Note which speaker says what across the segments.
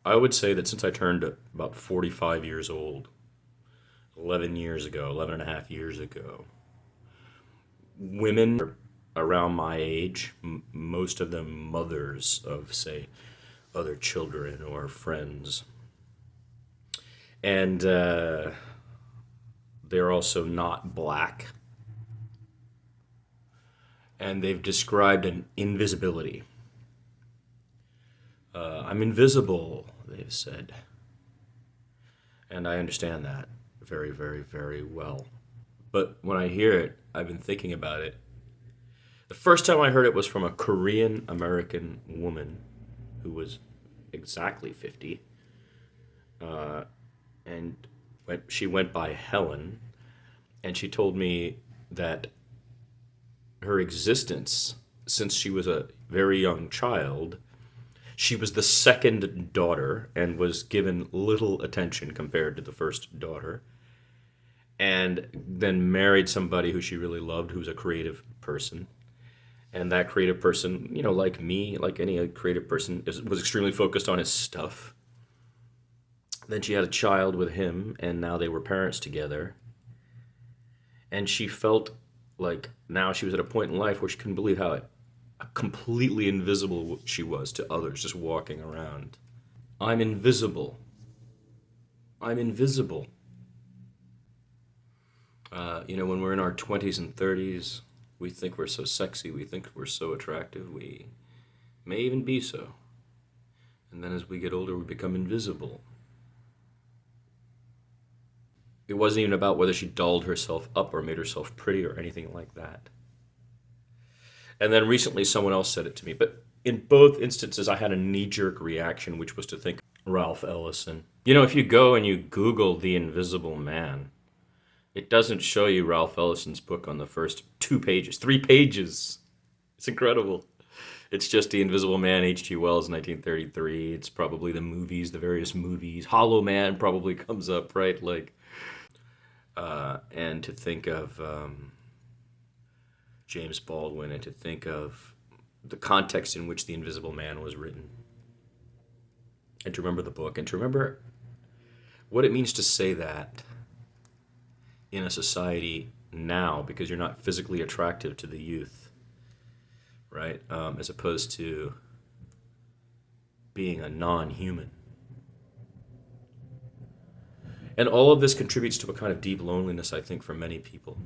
Speaker 1: I would say that since I turned about 45 years old, 11 years ago, 11 and a half years ago, women around my age, most of them mothers of, say, other children or friends, and they're also not black, and they've described an invisibility. I'm invisible, they've said, and I understand that very, very, very well. But when I hear it, I've been thinking about it. The first time I heard it was from a Korean American woman who was exactly 50, and she went by Helen, and she told me that her existence since she was a very young child, she was the second daughter and was given little attention compared to the first daughter, and then married somebody who she really loved, who's a creative person. And that creative person, like me, like any creative person, was extremely focused on his stuff. Then she had a child with him, and now they were parents together. And she felt like now she was at a point in life where she couldn't believe how completely invisible she was to others just walking around. I'm invisible. I'm invisible. When we're in our 20s and 30s, we think we're so sexy, we think we're so attractive, we may even be so. And then as we get older, we become invisible. It wasn't even about whether she dolled herself up or made herself pretty or anything like that. And then recently someone else said it to me. But in both instances, I had a knee jerk reaction, which was to think Ralph Ellison. If you go and you Google The Invisible Man, it doesn't show you Ralph Ellison's book on the first 2 pages, 3 pages. It's incredible. It's just The Invisible Man, H.G. Wells, 1933. It's probably the movies, the various movies. Hollow Man probably comes up, right? And to think of James Baldwin, and to think of the context in which The Invisible Man was written, and to remember the book, and to remember what it means to say that in a society now, because you're not physically attractive to the youth, right? As opposed to being a non-human. And all of this contributes to a kind of deep loneliness, I think, for many people.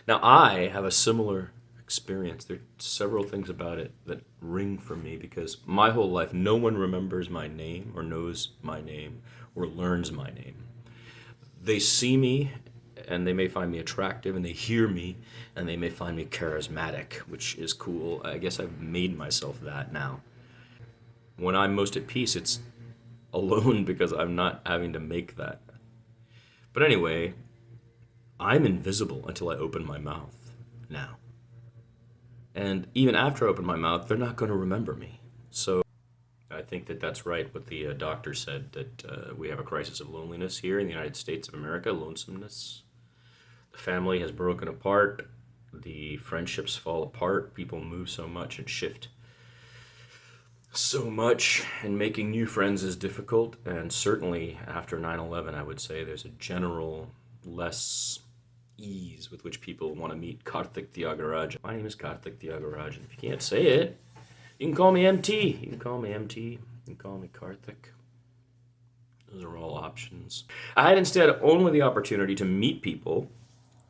Speaker 1: Now, I have a similar experience. There are several things about it that ring for me because my whole life, no one remembers my name or knows my name or learns my name. They see me and they may find me attractive, and they hear me and they may find me charismatic, which is cool. I guess I've made myself that now. When I'm most at peace, it's alone because I'm not having to make that. But anyway, I'm invisible until I open my mouth now. And even after I open my mouth, they're not going to remember me. So I think that that's right what the doctor said, that we have a crisis of loneliness here in the United States of America, lonesomeness. The family has broken apart. The friendships fall apart. People move so much and shift so much, and making new friends is difficult. And certainly after 9/11, I would say there's a general less ease with which people want to meet Karthik Tyagarajan. My name is Karthik Tyagarajan. If you can't say it, you can call me MT. You can call me MT. You can call me Karthik. Those are all options. I had instead only the opportunity to meet people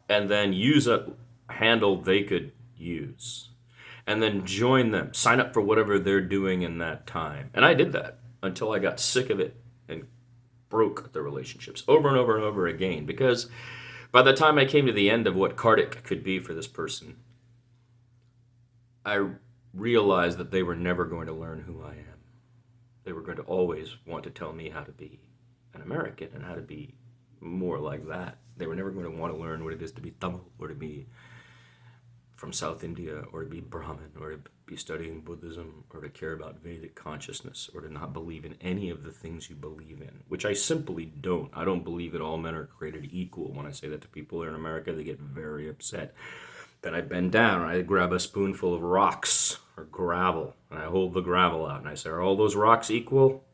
Speaker 1: and then use a handle they could use, and then join them, sign up for whatever they're doing in that time. And I did that until I got sick of it and broke the relationships over and over and over again, because by the time I came to the end of what Kartik could be for this person, I realized that they were never going to learn who I am. They were going to always want to tell me how to be an American and how to be more like that. They were never going to want to learn what it is to be Tamil, or to be from South India, or to be Brahmin, or to be studying Buddhism, or to care about Vedic consciousness, or to not believe in any of the things you believe in, which I simply don't. I don't believe that all men are created equal. When I say that to people in America, they get very upset. Then I bend down and I grab a spoonful of rocks or gravel, and I hold the gravel out and I say, are all those rocks equal?